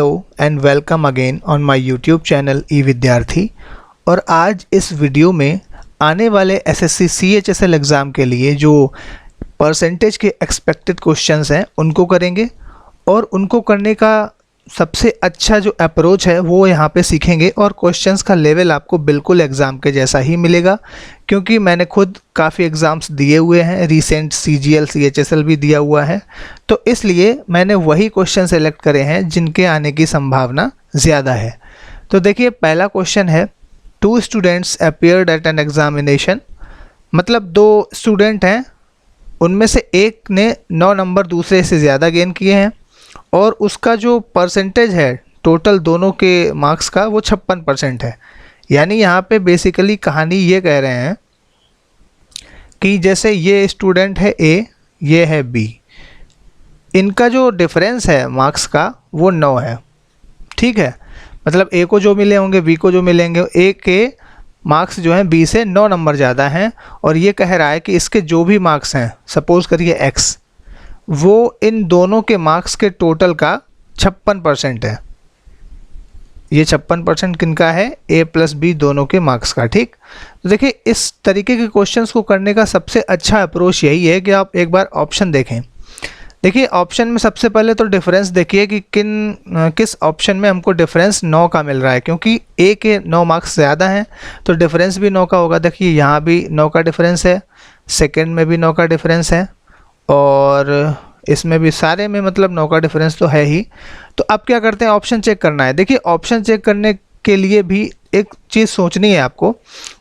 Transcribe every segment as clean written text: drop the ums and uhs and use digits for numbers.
Hello and welcome again on my YouTube channel E Vidyarthi. और आज इस वीडियो में आने वाले एसएससी CHSL एग्ज़ाम के लिए जो परसेंटेज के एक्सपेक्टेड क्वेश्चंस हैं उनको करेंगे, और उनको करने का सबसे अच्छा जो अप्रोच है वो यहाँ पे सीखेंगे। और क्वेश्चंस का लेवल आपको बिल्कुल एग्ज़ाम के जैसा ही मिलेगा, क्योंकि मैंने खुद काफ़ी एग्ज़ाम्स दिए हुए हैं, रीसेंट CGL CHSL भी दिया हुआ है, तो इसलिए मैंने वही क्वेश्चन सेलेक्ट करे हैं जिनके आने की संभावना ज़्यादा है। तो देखिए, पहला क्वेश्चन है, 2 students appeared at an examination. मतलब 2 स्टूडेंट हैं, उनमें से एक ने 9 नंबर दूसरे से ज़्यादा गेन किए हैं, और उसका जो परसेंटेज है टोटल दोनों के मार्क्स का वो 56% है। यानी यहाँ पे बेसिकली कहानी ये कह रहे हैं कि जैसे ये स्टूडेंट है A, ये है B, इनका जो डिफरेंस है मार्क्स का वो 9 है। ठीक है, मतलब A को जो मिले होंगे B को जो मिलेंगे, A के मार्क्स जो हैं B से 9 नंबर ज़्यादा हैं, और ये कह रहा है कि इसके जो भी मार्क्स हैं, सपोज़ करिए X, वो इन दोनों के मार्क्स के टोटल का 56% है। ये 56% किनका है? A प्लस B दोनों के मार्क्स का। ठीक, तो देखिए, इस तरीके के क्वेश्चंस को करने का सबसे अच्छा अप्रोच यही है कि आप एक बार ऑप्शन देखें। देखिए, ऑप्शन में सबसे पहले तो डिफरेंस देखिए कि किस ऑप्शन में हमको डिफरेंस 9 का मिल रहा है, क्योंकि A के 9 मार्क्स ज़्यादा हैं तो डिफरेंस भी 9 का होगा। देखिए, यहाँ भी 9 का डिफरेंस है, सेकेंड में भी 9 का डिफरेंस है, और इसमें भी, सारे में मतलब 9 का डिफरेंस तो है ही। तो अब क्या करते हैं, ऑप्शन चेक करना है। देखिए, ऑप्शन चेक करने के लिए भी एक चीज़ सोचनी है आपको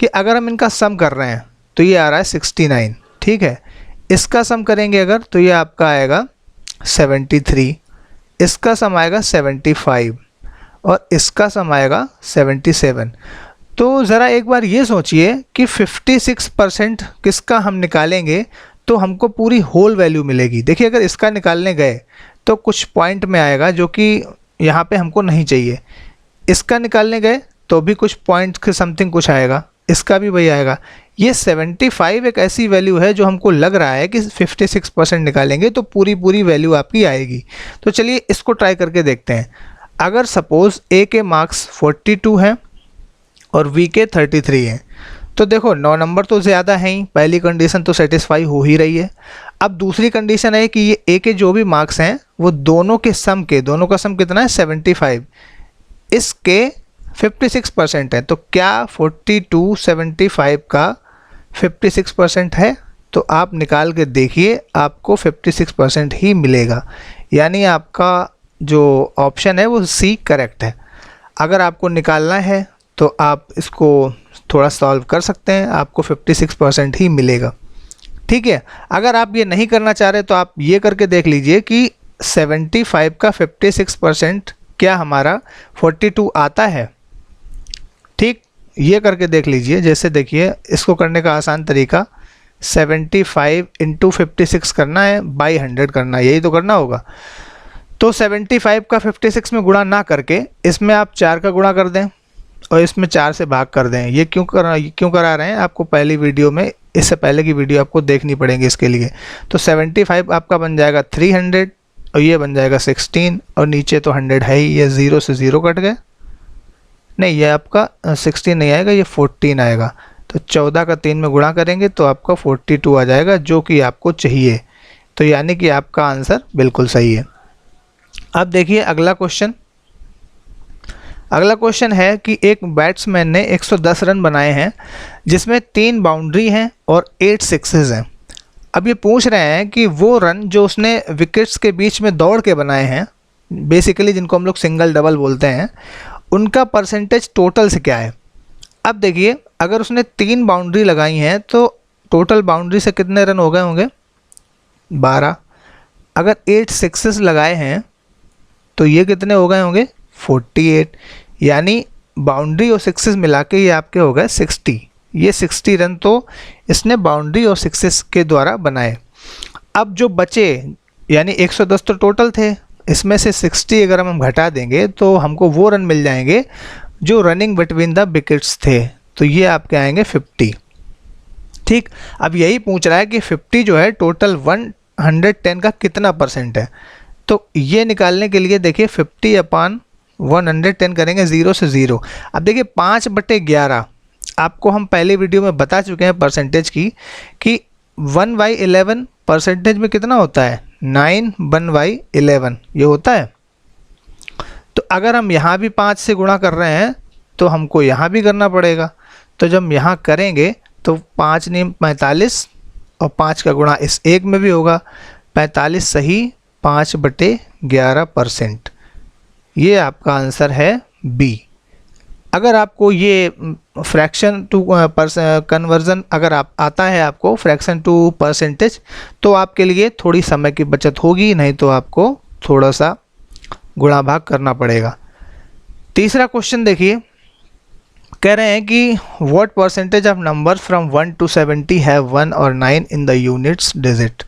कि अगर हम इनका सम कर रहे हैं तो ये आ रहा है 69। ठीक है, इसका सम करेंगे अगर तो ये आपका आएगा 73, इसका सम आएगा 75, और इसका सम आएगा 77। तो ज़रा एक बार ये सोचिए कि 56% किसका हम निकालेंगे तो हमको पूरी होल वैल्यू मिलेगी। देखिए, अगर इसका निकालने गए तो कुछ पॉइंट में आएगा जो कि यहाँ पे हमको नहीं चाहिए, इसका निकालने गए तो भी कुछ पॉइंट के समथिंग कुछ आएगा, इसका भी वही आएगा। ये 75 एक ऐसी वैल्यू है जो हमको लग रहा है कि 56% निकालेंगे तो पूरी वैल्यू आपकी आएगी। तो चलिए इसको ट्राई करके देखते हैं। अगर सपोज़ A के मार्क्स 42 हैं और B के 33 हैं, तो देखो 9 नंबर तो ज़्यादा हैं ही, पहली कंडीशन तो सेटिस्फाई हो ही रही है। अब दूसरी कंडीशन है कि ये A के जो भी मार्क्स हैं वो दोनों का सम कितना है? 75, इसके 56% है। तो क्या 42 75 का 56% है? तो आप निकाल के देखिए, आपको 56% ही मिलेगा। यानी आपका जो ऑप्शन है वो C करेक्ट है। अगर आपको निकालना है तो आप इसको थोड़ा सॉल्व कर सकते हैं, आपको 56% ही मिलेगा। ठीक है, अगर आप ये नहीं करना चाह रहे तो आप ये करके देख लीजिए कि 75 का 56% क्या हमारा 42 आता है। ठीक, ये करके देख लीजिए। जैसे देखिए, इसको करने का आसान तरीका 75 इंटू 56 करना है, बाई 100 करना है, यही तो करना होगा। तो 75 का 56 में गुणा ना करके इसमें आप 4 का गुणा कर दें और इसमें 4 से भाग कर दें। ये क्यों करा रहे हैं, आपको पहली वीडियो में, इससे पहले की वीडियो आपको देखनी पड़ेगी इसके लिए। तो 75 आपका बन जाएगा 300, और ये बन जाएगा 16, और नीचे तो 100 है ही, ये 0 से 0 कट गए। नहीं, ये आपका 16 नहीं आएगा, ये 14 आएगा। तो 14 का 3 में गुणा करेंगे तो आपका 42 आ जाएगा, जो कि आपको चाहिए। तो यानी कि आपका आंसर बिल्कुल सही है। अब देखिए अगला क्वेश्चन है कि एक बैट्समैन ने 110 रन बनाए हैं, जिसमें 3 बाउंड्री हैं और 8 सिक्सेस हैं। अब ये पूछ रहे हैं कि वो रन जो उसने विकेट्स के बीच में दौड़ के बनाए हैं, बेसिकली जिनको हम लोग सिंगल डबल बोलते हैं, उनका परसेंटेज टोटल से क्या है। अब देखिए, अगर उसने 3 बाउंड्री लगाई हैं तो टोटल बाउंड्री से कितने रन हो गए होंगे? 12। अगर 8 सिक्सेस लगाए हैं तो ये कितने हो गए होंगे? 48। यानी बाउंड्री और सिक्सेस मिला के ये आपके हो गए 60। ये 60 रन तो इसने बाउंड्री और सिक्सेस के द्वारा बनाए। अब जो बचे, यानी 110 तो टोटल थे, इसमें से 60 अगर हम घटा देंगे तो हमको वो रन मिल जाएंगे जो रनिंग बिटवीन द विकेट्स थे। तो ये आपके आएंगे 50। ठीक, अब यही पूछ रहा है कि 50 जो है टोटल 110 का कितना परसेंट है। तो ये निकालने के लिए देखिए 50 अपान 110 करेंगे 0 से 0। अब देखिए 5/11 आपको हम पहले वीडियो में बता चुके हैं परसेंटेज की कि 1/11 परसेंटेज में कितना होता है, 9 1/11 ये होता है। तो अगर हम यहाँ भी 5 से गुणा कर रहे हैं तो हमको यहाँ भी करना पड़ेगा। तो जब यहाँ करेंगे तो 5 × 45 और 5 का गुणा इस 1 में भी होगा, 45 सही 5/11%। ये आपका आंसर है बी। अगर आपको ये फ्रैक्शन टू कन्वर्जन अगर आप आता है आपको फ्रैक्शन टू परसेंटेज, तो आपके लिए थोड़ी समय की बचत होगी, नहीं तो आपको थोड़ा सा गुणा भाग करना पड़ेगा। तीसरा क्वेश्चन देखिए, कह रहे हैं कि what percentage of numbers from 1 to 70 have 1 और 9 इन द यूनिट्स डिजिट।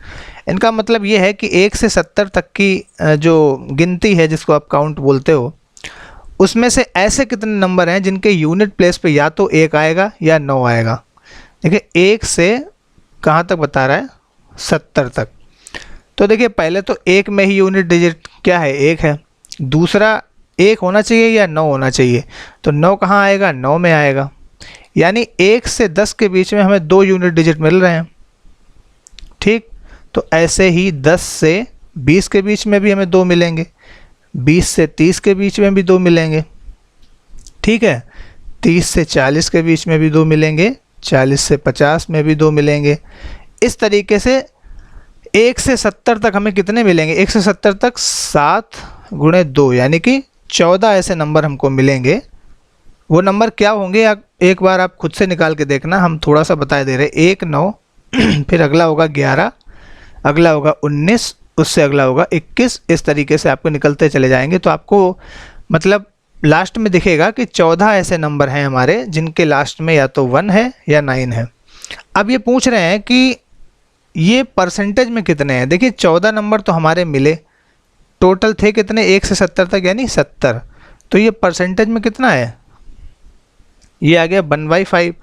इनका मतलब ये है कि 1 से 70 तक की जो गिनती है जिसको आप काउंट बोलते हो, उसमें से ऐसे कितने नंबर हैं जिनके यूनिट प्लेस पे या तो 1 आएगा या 9 आएगा। देखिए 1 से कहाँ तक बता रहा है, 70 तक। तो देखिए पहले तो 1 में ही यूनिट डिजिट क्या है, 1 है। दूसरा 1 होना चाहिए या 9 होना चाहिए, तो 9 कहाँ आएगा, 9 में आएगा। यानी 1 से 10 के बीच में हमें 2 यूनिट डिजिट मिल रहे हैं। ठीक, तो ऐसे ही 10 से 20 के बीच में भी हमें 2 मिलेंगे, 20 से 30 के बीच में भी 2 मिलेंगे। ठीक है, 30 से 40 के बीच में भी 2 मिलेंगे, 40 से 50 में भी 2 मिलेंगे। इस तरीके से 1 से 70 तक हमें कितने मिलेंगे, 1 से 70 तक 7 × 2 यानी कि 14 ऐसे नंबर हमको मिलेंगे। वो नंबर क्या होंगे एक बार आप खुद से निकाल के देखना, हम थोड़ा सा बता दे रहे। 1 9 फिर अगला होगा 11, अगला होगा 19, उससे अगला होगा 21। इस तरीके से आपको निकलते चले जाएंगे, तो आपको मतलब लास्ट में दिखेगा कि 14 ऐसे नंबर हैं हमारे जिनके लास्ट में या तो 1 है या 9 है। अब ये पूछ रहे हैं कि ये परसेंटेज में कितने हैं। देखिए 14 नंबर तो हमारे मिले, टोटल थे कितने 1 से 70 तक यानी 70। तो ये परसेंटेज में कितना है, ये आ गया 1/5।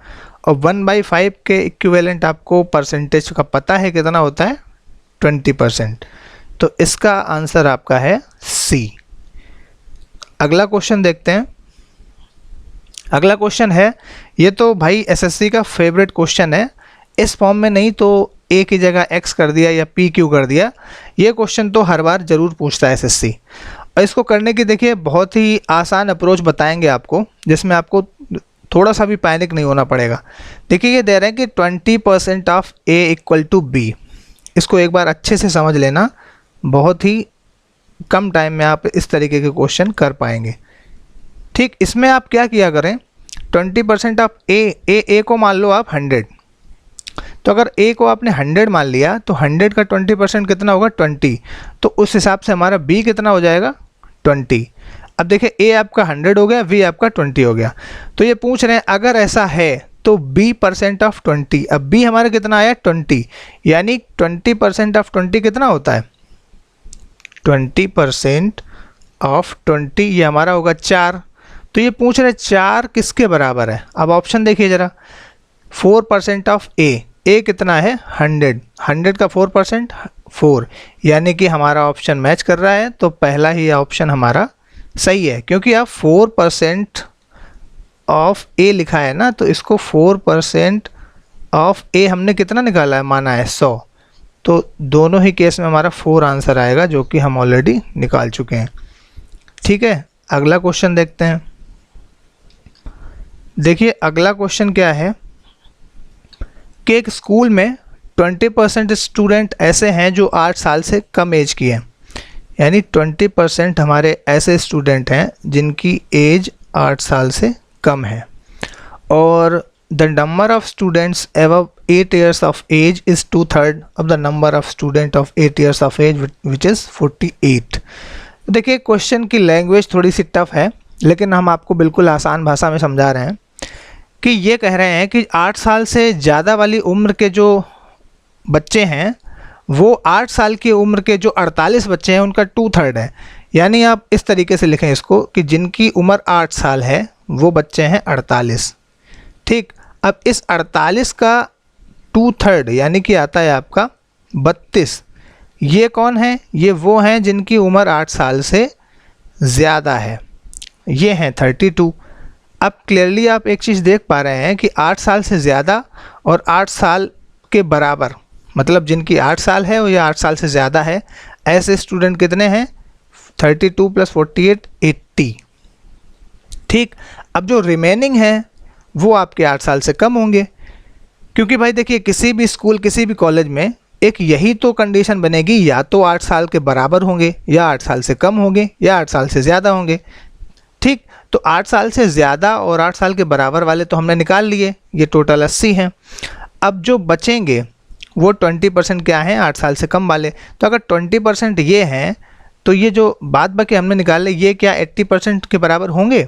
और 1/5 के इक्विवेलेंट आपको परसेंटेज का पता है कितना होता है, 20%। तो इसका आंसर आपका है सी। अगला क्वेश्चन देखते हैं। अगला क्वेश्चन है, ये तो भाई एसएससी का फेवरेट क्वेश्चन है। इस फॉर्म में नहीं तो ए की जगह एक्स कर दिया या पी क्यू कर दिया। ये क्वेश्चन तो हर बार ज़रूर पूछता है एसएससी। और इसको करने की देखिए बहुत ही आसान अप्रोच बताएंगे आपको, जिसमें आपको थोड़ा सा भी पैनिक नहीं होना पड़ेगा। देखिए ये दे रहे हैं कि 20% of A equal to B. इसको एक बार अच्छे से समझ लेना, बहुत ही कम टाइम में आप इस तरीके के क्वेश्चन कर पाएंगे। ठीक, इसमें आप क्या किया करें, 20% ऑफ ए को मान लो आप 100। तो अगर ए को आपने 100 मान लिया तो 100 का 20% कितना होगा, 20। तो उस हिसाब से हमारा बी कितना हो जाएगा, 20। अब देखिए ए आपका 100 हो गया, बी आपका 20 हो गया। तो ये पूछ रहे हैं अगर ऐसा है तो बी % ऑफ 20। अब बी हमारा कितना आया, 20, यानी 20% ऑफ 20 कितना होता है, 20% ऑफ 20 ये हमारा होगा 4। तो ये पूछ रहे 4 किसके बराबर है। अब ऑप्शन देखिए ज़रा, 4% ऑफ ए कितना है, 100, 100 का 4% 4, यानी कि हमारा ऑप्शन मैच कर रहा है। तो पहला ही ऑप्शन हमारा सही है, क्योंकि आप 4% ऑफ ए लिखा है ना, तो इसको 4% ऑफ ए हमने कितना निकाला है, माना है 100। तो दोनों ही केस में हमारा 4 आंसर आएगा, जो कि हम ऑलरेडी निकाल चुके हैं। ठीक है, अगला क्वेश्चन देखते हैं। देखिए अगला क्वेश्चन क्या है कि एक स्कूल में 20% स्टूडेंट ऐसे हैं जो 8 साल से कम एज की हैं, यानी 20% हमारे ऐसे स्टूडेंट हैं जिनकी एज 8 साल से कम है। और the number of students above 8 years of age is 2/3 of the number of student of 8 years of age, which is 48। देखिए क्वेश्चन की लैंग्वेज थोड़ी सी टफ है, लेकिन हम आपको बिल्कुल आसान भाषा में समझा रहे हैं कि ये कह रहे हैं कि 8 साल से ज़्यादा वाली उम्र के जो बच्चे हैं, वो 8 साल की उम्र के जो 48 बच्चे हैं उनका 2/3 है। यानी आप इस तरीके से लिखें इसको कि जिनकी उम्र 8 साल है वो बच्चे हैं 48। ठीक, अब इस 48 का 2/3 यानी कि आता है आपका 32। ये कौन है, ये वो हैं जिनकी उम्र 8 साल से ज़्यादा है। ये हैं 32। अब क्लियरली आप एक चीज़ देख पा रहे हैं कि 8 साल से ज़्यादा और 8 साल के बराबर, मतलब जिनकी 8 साल है या 8 साल से ज़्यादा है, ऐसे स्टूडेंट कितने हैं? 32 + 48 80। ठीक, अब जो रिमेनिंग है वो आपके 8 साल से कम होंगे, क्योंकि भाई देखिए किसी भी स्कूल किसी भी कॉलेज में एक यही तो कंडीशन बनेगी, या तो 8 साल के बराबर होंगे, या 8 साल से कम होंगे, या 8 साल से ज़्यादा होंगे। ठीक, तो 8 साल से ज़्यादा और 8 साल के बराबर वाले तो हमने निकाल लिए, ये टोटल 80 हैं। अब जो बचेंगे वो 20% क्या हैं? 8 साल से कम वाले। तो अगर 20% ये हैं तो ये जो बाद बाकी हमने निकाले ये क्या 80% के बराबर होंगे?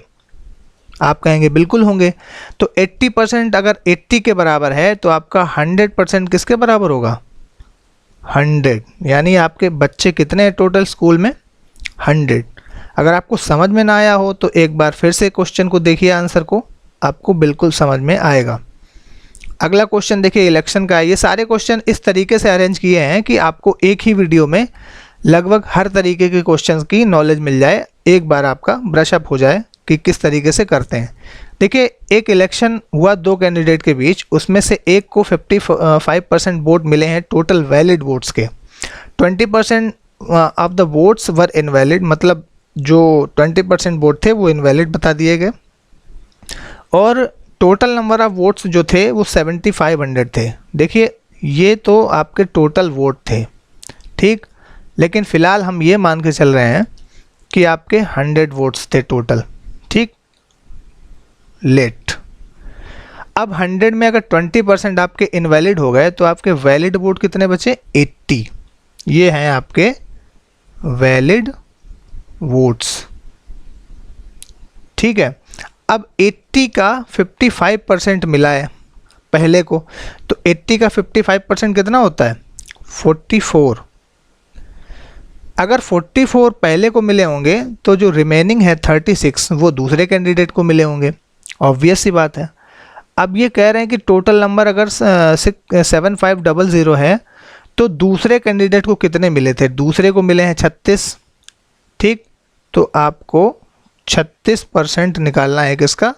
आप कहेंगे बिल्कुल होंगे। तो 80% अगर 80 के बराबर है तो आपका 100% किसके बराबर होगा? 100। यानी आपके बच्चे कितने हैं टोटल स्कूल में? 100। अगर आपको समझ में ना आया हो तो एक बार फिर से क्वेश्चन को देखिए, आंसर को, आपको बिल्कुल समझ में आएगा। अगला क्वेश्चन देखिए, इलेक्शन का है। ये सारे क्वेश्चन इस तरीके से अरेंज किए हैं कि आपको एक ही वीडियो में लगभग हर तरीके के क्वेश्चंस की नॉलेज मिल जाए, एक बार आपका ब्रश अप हो जाए कि किस तरीके से करते हैं। देखिए, एक इलेक्शन हुआ 2 कैंडिडेट के बीच, उसमें से एक को 55% वोट मिले हैं टोटल वैलिड वोट्स के। 20% of the votes were invalid, मतलब जो 20% वोट थे वो इनवैलिड बता दिए गए, और टोटल नंबर ऑफ वोट्स जो थे वो 7500 थे। देखिए, ये तो आपके टोटल वोट थे, ठीक, लेकिन फ़िलहाल हम ये मान के चल रहे हैं कि आपके 100 वोट्स थे टोटल, ठीक। लेट, अब 100 में अगर 20% आपके इनवैलिड हो गए तो आपके वैलिड वोट कितने बचे? 80। ये हैं आपके वैलिड वोट्स, ठीक है। अब 80 का 55% मिला है पहले को, तो 80 का 55% कितना होता है? 44। अगर 44 पहले को मिले होंगे तो जो रिमेनिंग है 36 वो दूसरे कैंडिडेट को मिले होंगे, ऑब्वियस सी बात है। अब ये कह रहे हैं कि टोटल नंबर अगर 7500 है तो दूसरे कैंडिडेट को कितने मिले थे? दूसरे को मिले हैं 36, ठीक। तो आपको 36% निकालना है किसका?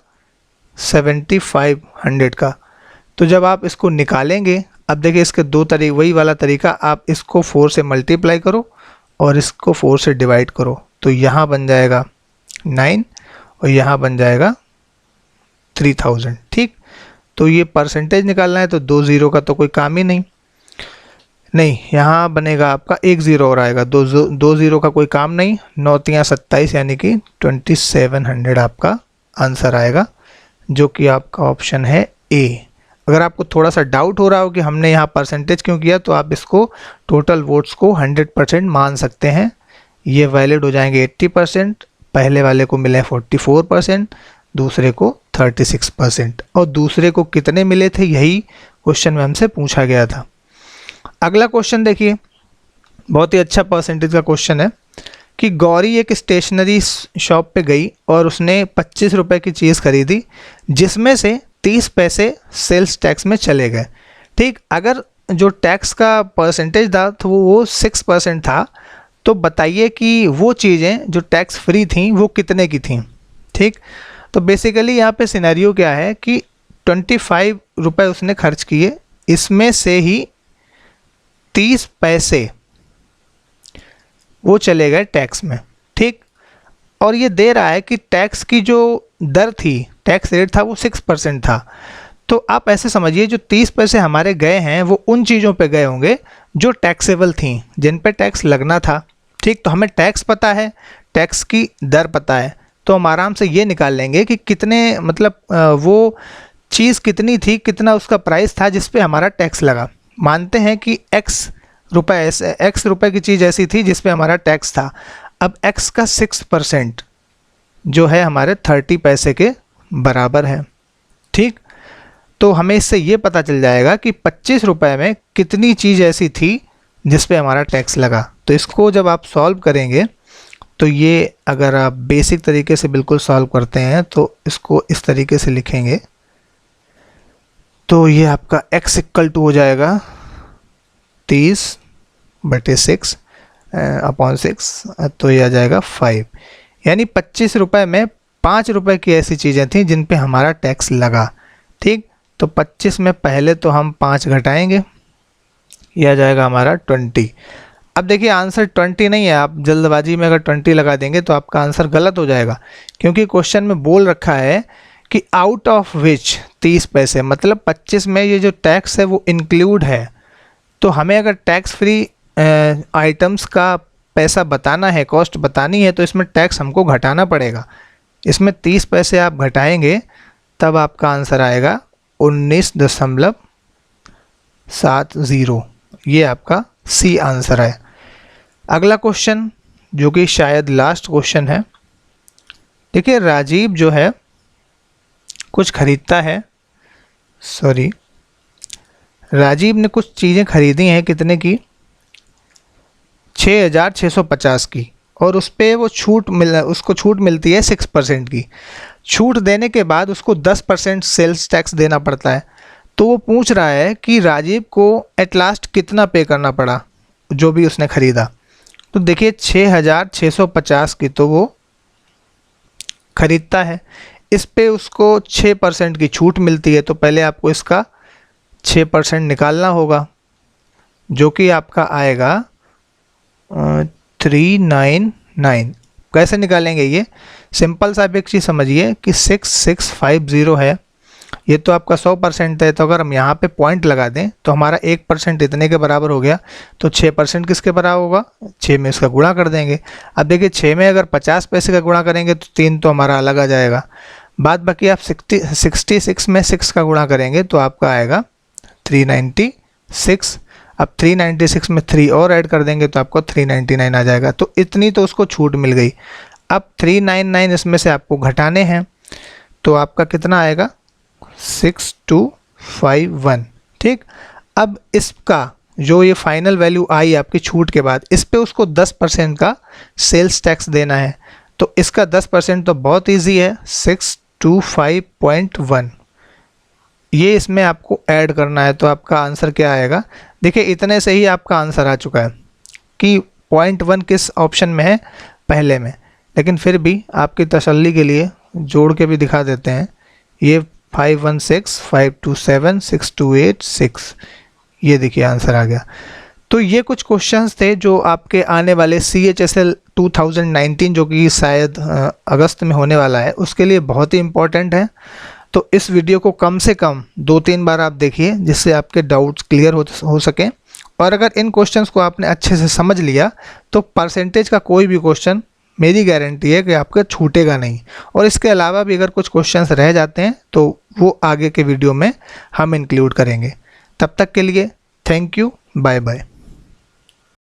7500 का। तो जब आप इसको निकालेंगे, अब देखिए इसके दो तरीके, वही वाला तरीका, आप इसको 4 से मल्टीप्लाई करो और इसको 4 से डिवाइड करो, तो यहाँ बन जाएगा 9 और यहाँ बन जाएगा 3000, ठीक। तो ये परसेंटेज निकालना है तो 2 0 का तो कोई काम ही नहीं, यहाँ बनेगा आपका 1 0 और आएगा, 2 0 का कोई काम नहीं, 9 3 27 यानी कि 2700 आपका आंसर आएगा, जो कि आपका ऑप्शन है ए। अगर आपको थोड़ा सा डाउट हो रहा हो कि हमने यहाँ परसेंटेज क्यों किया, तो आप इसको टोटल वोट्स को 100% मान सकते हैं। ये वैलिड हो जाएंगे 80%, पहले वाले को मिले 44%, दूसरे को 36%, और दूसरे को कितने मिले थे यही क्वेश्चन में हमसे पूछा गया था। अगला क्वेश्चन देखिए, बहुत ही अच्छा परसेंटेज का क्वेश्चन है कि गौरी एक स्टेशनरी शॉप पे गई और उसने 25 रुपये की चीज़ खरीदी, जिसमें से 30 पैसे सेल्स टैक्स में चले गए, ठीक। अगर जो टैक्स का परसेंटेज था तो वो 6% था, तो बताइए कि वो चीज़ें जो टैक्स फ्री थी वो कितने की थी, ठीक। तो बेसिकली यहाँ पे सिनेरियो क्या है कि 25 रुपये उसने खर्च किए, इसमें से ही 30 पैसे वो चले गए टैक्स में, ठीक। और ये दे रहा है कि टैक्स की जो दर थी, टैक्स रेट था वो 6% था। तो आप ऐसे समझिए जो 30 पैसे हमारे गए हैं वो उन चीज़ों पे गए होंगे जो टैक्सेबल थी, जिन पे टैक्स लगना था, ठीक। तो हमें टैक्स पता है, टैक्स की दर पता है, तो हम आराम से ये निकाल लेंगे कि कितने, मतलब वो चीज़ कितनी थी, कितना उसका प्राइस था जिस पे हमारा टैक्स लगा। मानते हैं कि x रुपए की चीज़ ऐसी थी जिस पे हमारा टैक्स था। अब x का 6% जो है हमारे 30 पैसे के बराबर है, ठीक। तो हमें इससे ये पता चल जाएगा कि 25 रुपये में कितनी चीज़ ऐसी थी जिस पे हमारा टैक्स लगा। तो इसको जब आप सॉल्व करेंगे तो ये, अगर आप बेसिक तरीके से बिल्कुल सॉल्व करते हैं तो इसको इस तरीके से लिखेंगे, तो ये आपका x इक्वल टू हो जाएगा 30/6 अपॉन 6, तो ये आ जाएगा 5, यानी 25 रुपये में 5 रुपये की ऐसी चीज़ें थी जिन पे हमारा टैक्स लगा। ठीक, तो 25 में पहले तो हम 5 घटाएंगे, यह आ जाएगा हमारा 20। अब देखिए आंसर 20 नहीं है, आप जल्दबाजी में अगर 20 लगा देंगे तो आपका आंसर गलत हो जाएगा, क्योंकि क्वेश्चन में बोल रखा है कि आउट ऑफ विच 30 पैसे, मतलब 25 में ये जो टैक्स है वो इंक्लूड है। तो हमें अगर टैक्स फ्री आइटम्स का पैसा बताना है, कॉस्ट बतानी है, तो इसमें टैक्स हमको घटाना पड़ेगा। इसमें 30 पैसे आप घटाएंगे तब आपका आंसर आएगा 19.70। ये आपका सी आंसर है। अगला क्वेश्चन जो कि शायद लास्ट क्वेश्चन है। देखिए राजीव जो है कुछ खरीदता है, राजीव ने कुछ चीज़ें खरीदी हैं, कितने की? 6,650 की, और उस पर वो उसको छूट मिलती है 6% की। छूट देने के बाद उसको 10% सेल्स टैक्स देना पड़ता है। तो वो पूछ रहा है कि राजीव को एट लास्ट कितना पे करना पड़ा जो भी उसने ख़रीदा। तो देखिए 6,650 की तो वो ख़रीदता है, इस पे उसको 6% की छूट मिलती है। तो पहले आपको इसका 6% निकालना होगा, जो कि आपका आएगा 399। कैसे निकालेंगे ये? सिंपल सा आप एक चीज़ समझिए कि 6650 है, ये तो आपका 100% है। तो अगर हम यहाँ पे पॉइंट लगा दें तो हमारा 1% इतने के बराबर हो गया। तो 6% किसके बराबर होगा? 6 में इसका गुणा कर देंगे। अब देखिए 6 में अगर 50 पैसे का गुणा करेंगे तो 3 तो हमारा अलग आ जाएगा। बाद बाकी आप 66 में 6 का गुणा करेंगे तो आपका आएगा 396। अब 396 में 3 और ऐड कर देंगे तो आपको 399 आ जाएगा। तो इतनी तो उसको छूट मिल गई। अब 399 इसमें से आपको घटाने हैं, तो आपका कितना आएगा? 6251। ठीक, अब इसका जो ये फाइनल वैल्यू आई आपकी छूट के बाद, इस पे उसको 10% का सेल्स टैक्स देना है। तो इसका 10% तो बहुत इजी है, 625.1, ये इसमें आपको ऐड करना है। तो आपका आंसर क्या आएगा? देखिए इतने से ही आपका आंसर आ चुका है कि 0.1 किस ऑप्शन में है, पहले में। लेकिन फिर भी आपकी तसल्ली के लिए जोड़ के भी दिखा देते हैं। ये 516, 527, 6286, ये देखिए आंसर आ गया। तो ये कुछ क्वेश्चंस थे जो आपके आने वाले CHSL 2019 जो कि शायद अगस्त में होने वाला है, उसके लिए बहुत ही इम्पोर्टेंट है। तो इस वीडियो को कम से कम 2-3 बार आप देखिए, जिससे आपके डाउट्स क्लियर हो सकें। और अगर इन क्वेश्चंस को आपने अच्छे से समझ लिया तो परसेंटेज का कोई भी क्वेश्चन मेरी गारंटी है कि आपका छूटेगा नहीं। और इसके अलावा भी अगर कुछ क्वेश्चंस रह जाते हैं तो वो आगे के वीडियो में हम इंक्लूड करेंगे। तब तक के लिए थैंक यू, बाय बाय।